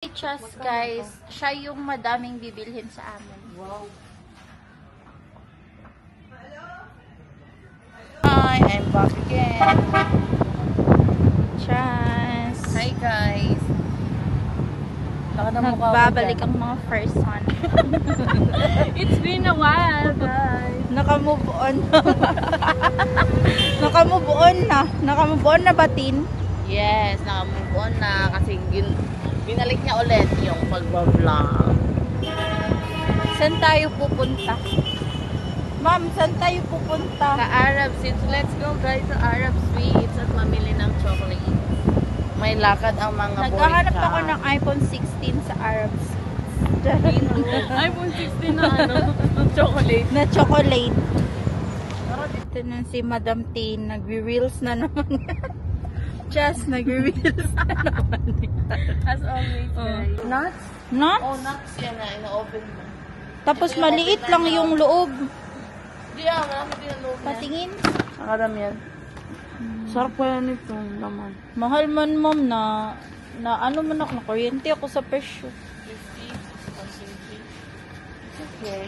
Chas, guys, siya yung madaming bibilhin sa amin. Wow. Hi, I'm back again. Chas. Hi guys. Nagbabalik ang mga first one. It's been a while, guys. Naka-move on. Naka-move on na. Naka-move on na batin. Yes, naka-move on na kasi binalik niya ulit yung pag-vlog. Saan tayo pupunta? Ma'am, saan tayo pupunta? Sa Arab Sweets. Let's go guys sa Arab Sweets at mamili ng chocolate. May lakad ang mga Naghahanap boy ako ng iPhone 16 sa Arab Sweets. iPhone 16 na chocolate. Na chocolate. Ito na si Madam Teen. Nagre-reels na naman. Just nagre-reels na naman. As always, guys. Nuts? Nuts? Oh, nuts yan na. Ina-open mo. Tapos maliit lang yung loob. Di marami din ang loob niya. Patingin. Nakadami yan. Sarap pa yan itong naman. Mahal man, ma'am, na ano man ako, na kuryente ako sa presyo. 50, okay.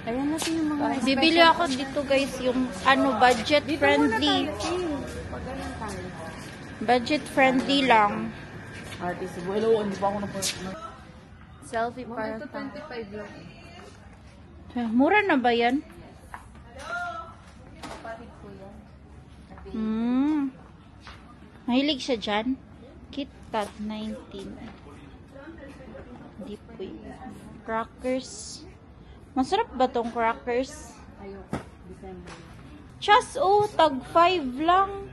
Ayan natin yung mga Bibili ako dito, guys, yung ano, budget friendly. Budget friendly lang. Artist, hello, hindi pa ako Selfie para ito 25 lang. Mura na ba yan? Kapatid ko yan. Mahilig siya dyan. KitKat 19. Hindi po yun. Crackers. Masarap ba tong crackers? Ayoko. December. Chas, tag 5 lang.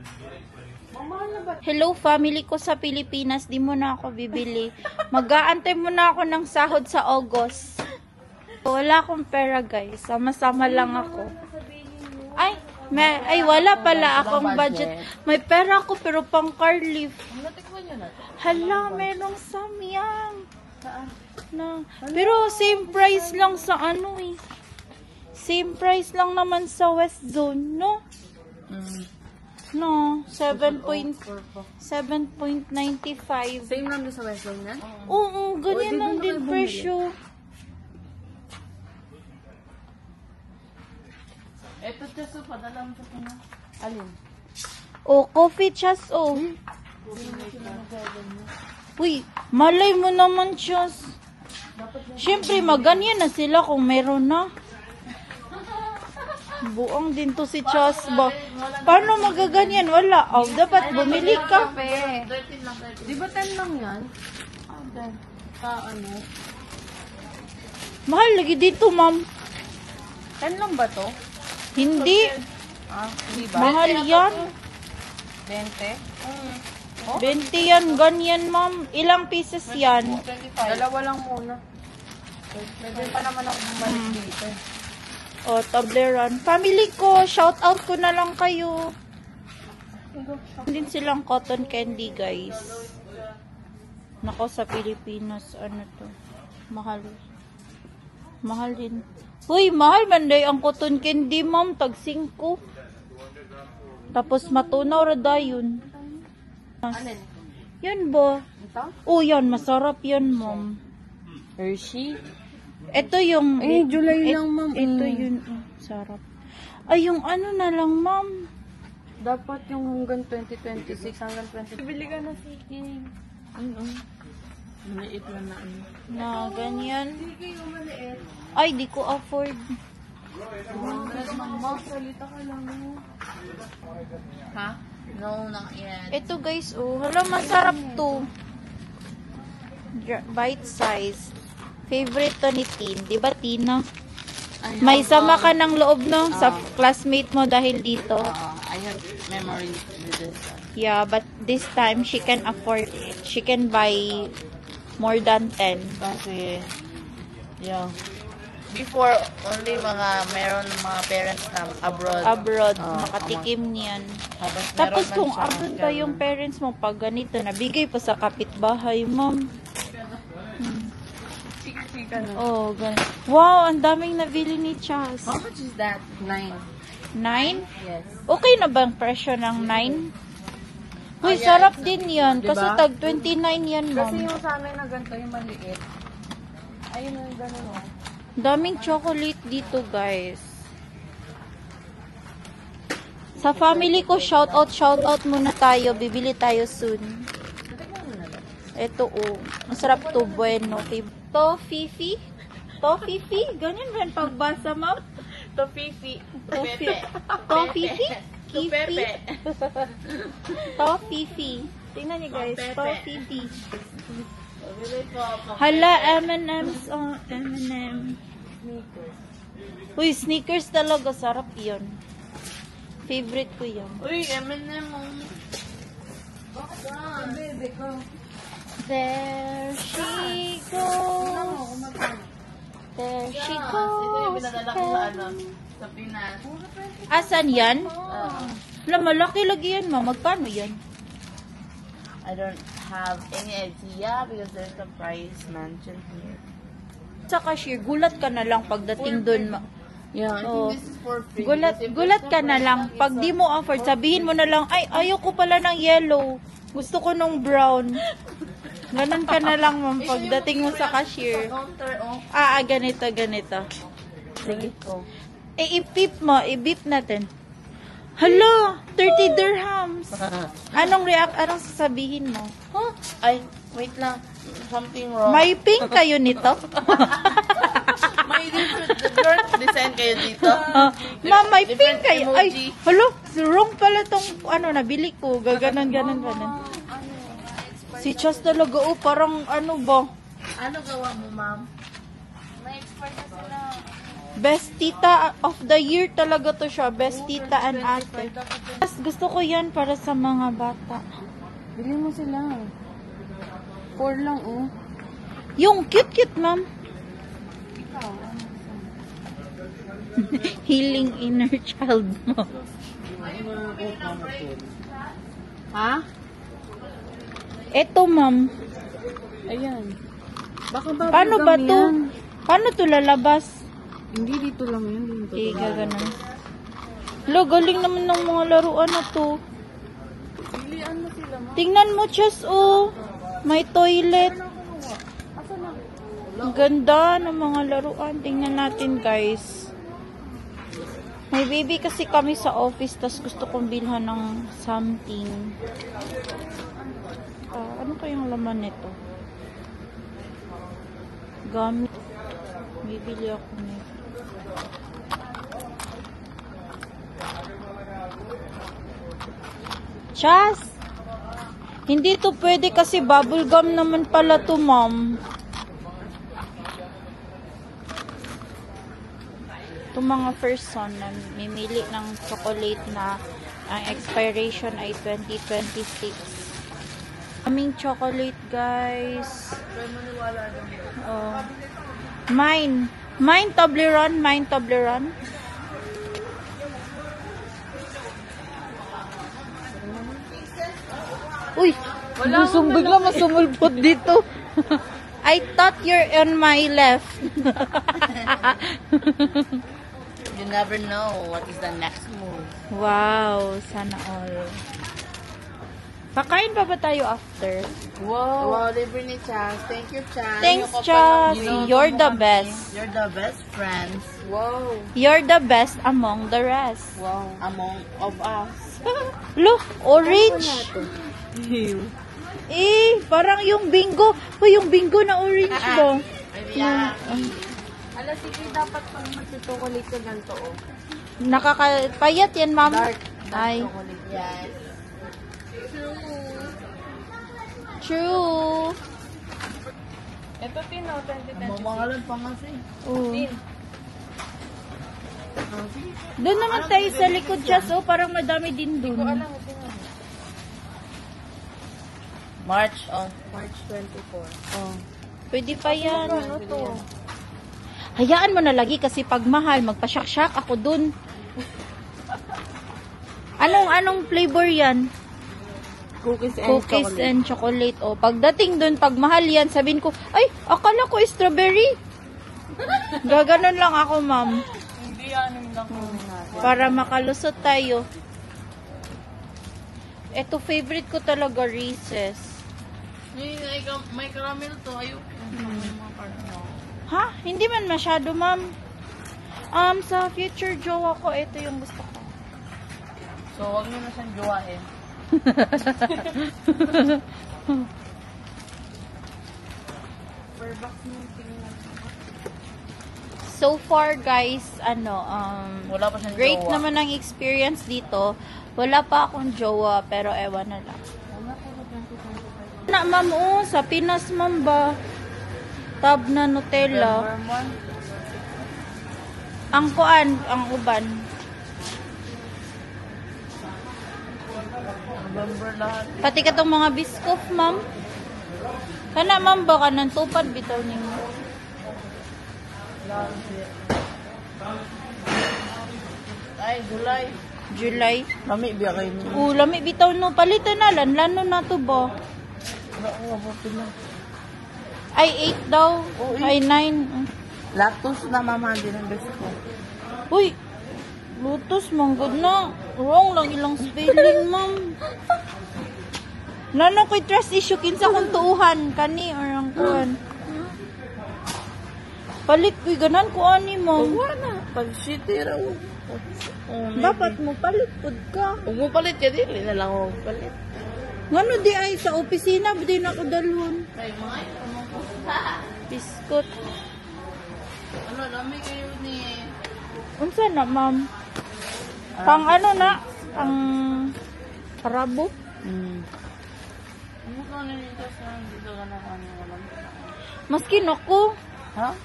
Mamahal na ba? Hello, family ko sa Pilipinas. Di mo na ako bibili. Mag-aantay mo na ako ng sahod sa August. Wala akong pera, guys. Sama-sama lang ako. Ay, wala pala akong budget. May pera ako pero pang car lift. Natikman nyo na ito. Hala, merong samyang. Saan? Pero same price lang sa ano eh. Same price lang naman sa West Zone, no? No, 7.95. Same lang din sa West Zone na? Oo, ganyan lang din presyo. Eto, Cheso, padala mo sa kanya. Alin? Coffee chas, Uy, malay mo naman, chas. Siyempre, maganyan na sila kung meron na. Buang din to si Chas ba? Paano magaganyan? Wala. Dapat bumili ka. 13 lang. Di ba 10 lang yan? Ano? Mahal lagi dito, ma'am. 10 lang ba to? Hindi. Di ba? Mahal yan. 20? 20 yan. Ganyan, ma'am. Ilang pieces yan? 25. Dalawa lang muna. Pwede pa naman ako bumalik dito. Tableran. Family ko, shout out ko na lang kayo. Din silang cotton candy, guys. Nako, sa Pilipinas, ano to? Mahal. Mahal din. Uy, mahal manday ang cotton candy, ma'am. Tag 5. Tapos matunaw rada yun. Alin? Yan ba? Ito? Yan. Masarap yan, ma'am. Hershey? Ito yung... July lang, ma'am. Ito yun. Sarap. Ay, yung ano na lang, ma'am. Dapat yung hanggang 2026, hanggang 20... Bili ka na sige. Maliit lang na ano. Na, ganyan. Sige, yung maliit. Ay, di ko afford. Mama, salita ka lang. Ha? No, not yet. Ito, guys, hala, masarap to. Bite size. Favorite to ni Tin. Diba, Tina? May sama ka ng loob, no? Sa classmate mo dahil dito. I have memories with this. Yeah, but this time, she can afford it. She can buy more than 10. Kasi, yeah. Before, only meron mga parents na abroad. Abroad. Makatikim niyan. Tapos kung abroad pa yung parents mo, pag ganito, nabigay pa sa kapitbahay, ma'am. Ganun. Wow, ang daming nabili ni Chas. How much is that? 9. 9? Yes. Okay na ba ang presyo ng 9? Uy, yeah, sarap it's- din yan. diba? Kasi tag 29 yan, Kasi ma'am. yung sa amin na ganito, yung maliit. Ayun yung gano'n, oh. Daming chocolate dito, guys. Sa family ko, shout out muna tayo. Bibili tayo soon. Ito, oh. Masarap to, bueno. To, Fifi? To, Fifi? Ganyan ba yung pagbasa, ma'am? To Fifi. To, Fifi? To, Fifi? To Pepe. To, Fifi. Tingnan niyo, guys. To, Fifi. Bili po ako. Hala, M&M's. Oh, M&M. Uy, sneakers talaga. Sarap yun. Favorite ko yun. Uy, M&M mo. Bebe ko. There she goes. There she Ito yung goes. binadala ko sa ano, sa Pinas. Asan yan? Wala, malaki lagi yan, ma. Magkano yan? I don't have any idea because there's a price mentioned here. Sa cashier, gulat ka na lang pagdating dun. Yeah, I Oh. think this is for free. Gulat ka na lang. Pag di mo afford, sabihin mo na lang, ay, ayoko pala ng yellow. Gusto ko nung brown. Ganon ka na lang, ma'am, pagdating mo sa cashier. Counter, oh. Ganito. Sige. Oh. I-beep mo, i-beep natin. Hala, 30 dirhams. Anong sasabihin mo? Huh? Ay, wait lang. Something wrong. May pink kayo nito? May different design kayo dito. Ma'am, may pink Different kayo. emoji. Ay, hala, wrong pala tong nabili ko. Ganon. Si Chas talaga, parang ano ba? Ano gawa mo, ma'am? May expert na sila. Best tita of the year talaga to siya. Best tita and ate. Mas gusto ko yan para sa mga bata. Bili mo sila. 4 lang, oh. Yung cute, ma'am. Healing inner child mo. Ha? Eto, ma'am. Ayan. Baka ba Paano ba to? Paano to lalabas? Hindi dito lang yan. Dito Okay, gaganon. Lo, galing naman ng mga laruan na to. Pilian mo sila, ma'am. Tingnan mo, Chas, oh. May toilet. Ang ganda ng mga laruan. Tingnan natin, guys. May baby kasi kami sa office, tas gusto kong bilhan ng something. Ano kayang laman nito? Gamit. Bibili ako nito. Chas! Hindi to pwede kasi bubble gum naman pala to, ma'am. Itong mga first son na mimili ng chocolate na ang expiration ay 2026. Aming chocolate, guys. Oh. Mine Toblerone. Uy, bigla masumulpot dito. I thought you're on my left. You never know what is the next move. Wow, sana all. Kakain pa ba tayo after? Wow. Wow, libre ni Chas. Thank you, Chas. Thanks, Chas. You're the best. You're the best friends. Wow. You're the best among the rest. Wow. Among of us. Look, orange. Parang yung bingo. Yung bingo na orange ba? Yeah. Alas, sige, dapat pang magtutukulit ka ganito, oh. Nakakapayat yan, ma'am. Dark Ay, chocolate. Yes. true. Ito, Tino, 2020. Mamahalan pa nga siya. Doon naman tayo sa likod siya, so parang madami din doon. March 24. Oh. Pwede pa yan. Hayaan mo na lagi kasi pag mahal, magpa-shak-shak ako doon. Anong flavor yan? Cookies and chocolate. O, pagdating doon, pag mahal yan, sabihin ko, ay, akala ko strawberry. Gaganon lang ako, ma'am. Hindi yan, lang natin. Para makalusot tayo. Ito, favorite ko talaga, Reese's. May caramel to. Ayoko. May mga caramel. Ha? Hindi man masyado, ma'am. Sa future jowa ko, ito yung gusto ko. So, wag mo na siyang jowain. So far, guys, Wala pa siyang great jowa. naman ang experience dito. Wala pa akong jowa, pero ewan na lang. Na, ma'am, sa Pinas, ma'am ba? Tab na Nutella. November 1. Ang kuan, ang uban. November lahat. Pati ka tong mga biskof, ma'am. Kana, ma'am, ba ka nang tupad bitaw ninyo? Ay, July. July. Lami biya kayo mo. Lami bitaw no. Palitan na lan. Lano na to ba? Wala ko pila. Ay, 8 daw. Oo, Ay, 9. Latos na mama din ang best ko. Uy, Lotus, manggod na. Wrong lang ilang spelling, ma'am. Lano ko'y trust issue kinsa kung tuuhan. Kani or ang kuan. Palit ko'y ganan ko ani, ma'am. Wala. Pag city raw. Dapat mo palit pud ka. Huwag mo palit ka din. Na lang ako palit. Ngano di ay sa opisina, di na ako dalhon. Ay, mga Biskot. ano, lami kayo ni... Unsa na, ma'am? Pang ano na? Pang karabo? Ano ka na nito sa dito ka na kami walang... Maski ako. Ha?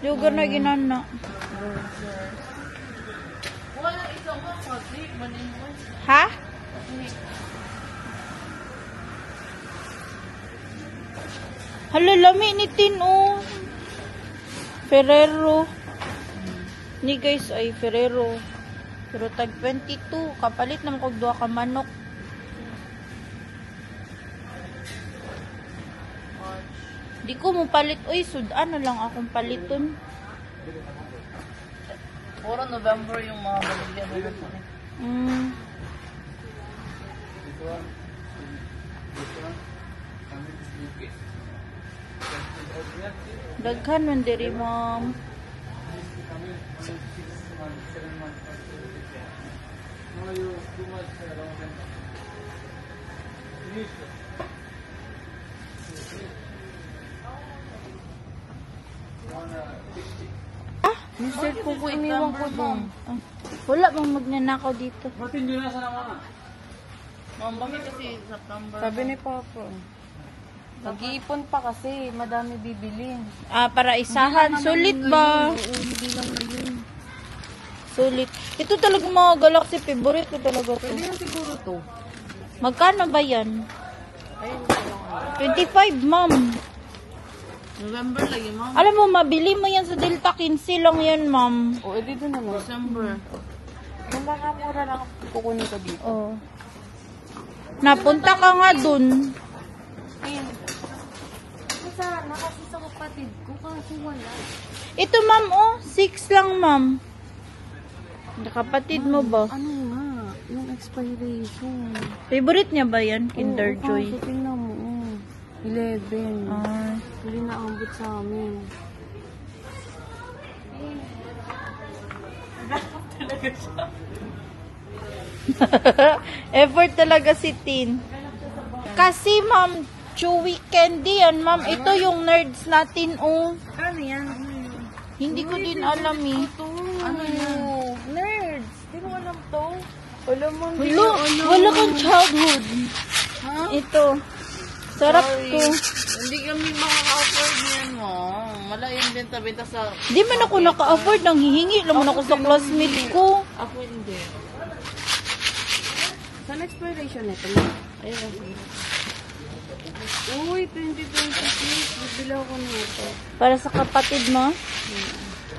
Di ko na ginana. Wala isang ka kasi. Manin mo. Ha? Hala, lami ni Tin, oh. Ferrero. Ni guys ay Ferrero. Pero tag 22. Kapalit naman kog duha ka manok. Di ko mo palit. Uy, ano lang akong paliton. Puro November yung mga baligyan mo na. Daghan man diri, ma'am. Mister ko po iniwan ko doon. Wala mang magnanakaw dito. Ma'am, bakit kasi September? Sabi ni Papa, nag-iipon pa kasi, madami bibilin. Para isahan. Sulit ba? Sulit. Ito talaga mga Galaxy favorite ko talaga to. Pwede na siguro to. Magkano ba yan? Ayun, lang. 25, ma'am. November lagi, ma'am. Alam mo, mabili mo yan sa Delta 15 lang yan, ma'am. O, edi doon naman. December. Kung baka mura lang kukunin ko dito. Oh. Napunta ka nga dun. Sana, kasi sa kapatid ko, kasi wala. Ito, ma'am, 6 lang, ma'am. Kapatid mo ba? Ano nga, yung expiration. Favorite niya ba yan? Kinder Oo, Joy. kaso tingnan mo, 11. Ah. Hindi na ambot sa amin. Effort talaga si Tin. Kasi, ma'am, chewy candy yan, ma'am. Ito yung nerds natin, Ano yan? Hindi ko din alam, eh. Ano yan? Nerds! Di mo alam to? Alam mo, hindi Hello, alam. wala kang childhood. Ito. Sarap to. Hindi kami makaka-afford yan, ma'am. Wala yung benta-benta sa... Di man ako naka-afford. Nang hihingi naman ako sa classmate ko. Ako hindi. Saan expiration nito? Ayun lang sige. Uy, 2026. Bibili ako nito. Para sa kapatid mo.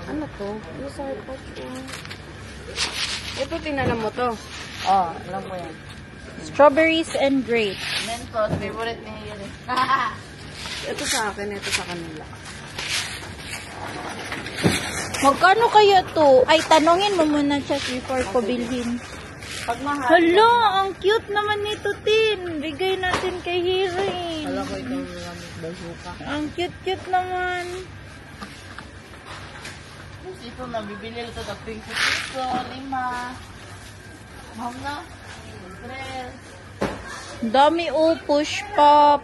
Ano to? Yung sa iPod ko. Ito, tinanong mo to. Oh, alam ko yan. Strawberries and grapes. Mentos, favorite ni Yuri. Ito sa akin, ito sa kanila. Magkano kaya to? Ay, tanongin mo muna, Chas, before ko bilhin. Pag mahal. Hala, ang cute naman nito, Tin. Bigay natin kay Hirin. Alam ko itong gamit bazooka. Ang cute-cute naman. Tapos ito na, bibili ito na 20 piso, 5. Mahal na. 3. Dami push pop.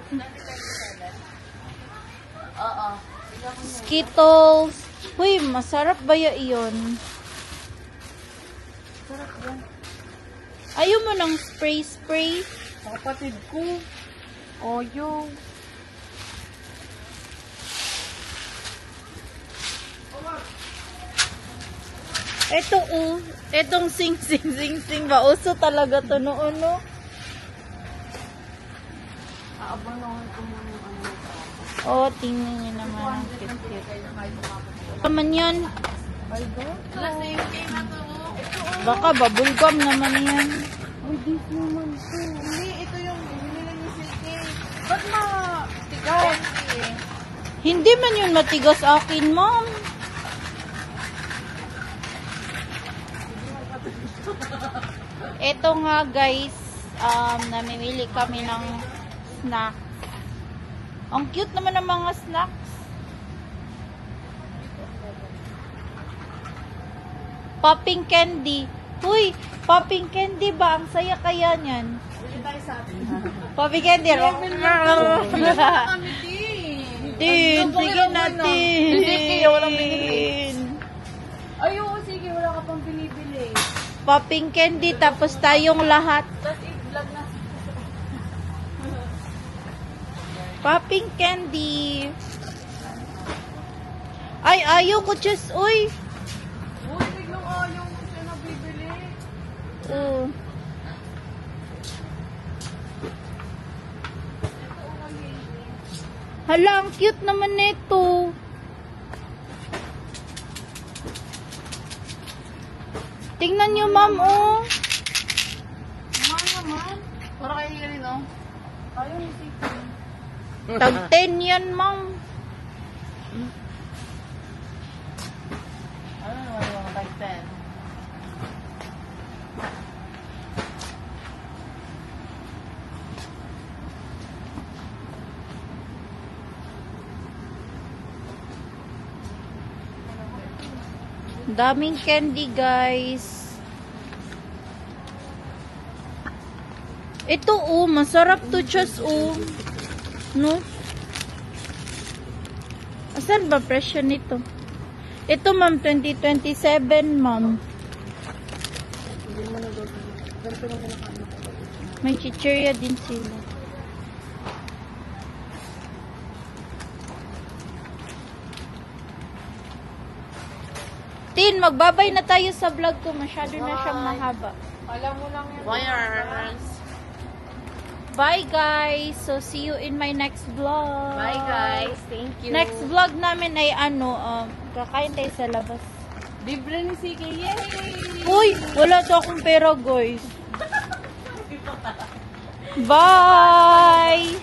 Oo. Skittles. Uy, masarap ba iyon? Sarap yan. Ayaw mo ng spray-spray? Kapatid ko. Oyo. Ito etong sing-sing ba? Uso talaga to noon, no? Aabangan ko muna yung ano. Oh, tingnan niyo naman. Ang cute-cute. Naman yan. Ay, ba? Lasing na to. Baka bubblegum naman yan. Uy, this naman to. Hindi, ito yung binili ni Silky. Ba't matigas? Hindi man yun matigas akin, ma'am. Ito nga, guys. Namimili kami ng snacks. Ang cute naman ng mga snacks. Popping candy. Uy, popping candy ba? Ang saya kaya niyan. Popping candy. Din, sige natin. Sige, walang binili. Ay, oo, sige, wala ka pang binibili. Popping candy, tapos tayong lahat. Tapos i-vlog na. Popping candy. Ay, ayaw ko just, uy. Uy, biglang ayaw ko siya nabibili. Oh. Hala, ang cute naman nito. Tingnan nyo, ma'am, oh. Mahal naman. Para kayo rin, oh. Ayaw ni Siki. Tag 10 yan, ma'am. Ano naman yung like 10? Daming candy, guys. Ito, oh, masarap to just, oh. No? Asan ba presyo nito? Ito, ma'am, 2027, ma'am. May chichirya din sila. Tin, magbabay na tayo sa vlog ko. Masyado na siyang mahaba. Alam mo lang yan. Wires. Bye, guys. So, see you in my next vlog. Bye, guys. Thank you. Next vlog namin ay kakain tayo sa labas. Libre ni Siki. Yay! Uy, wala to akong pera, guys. Bye!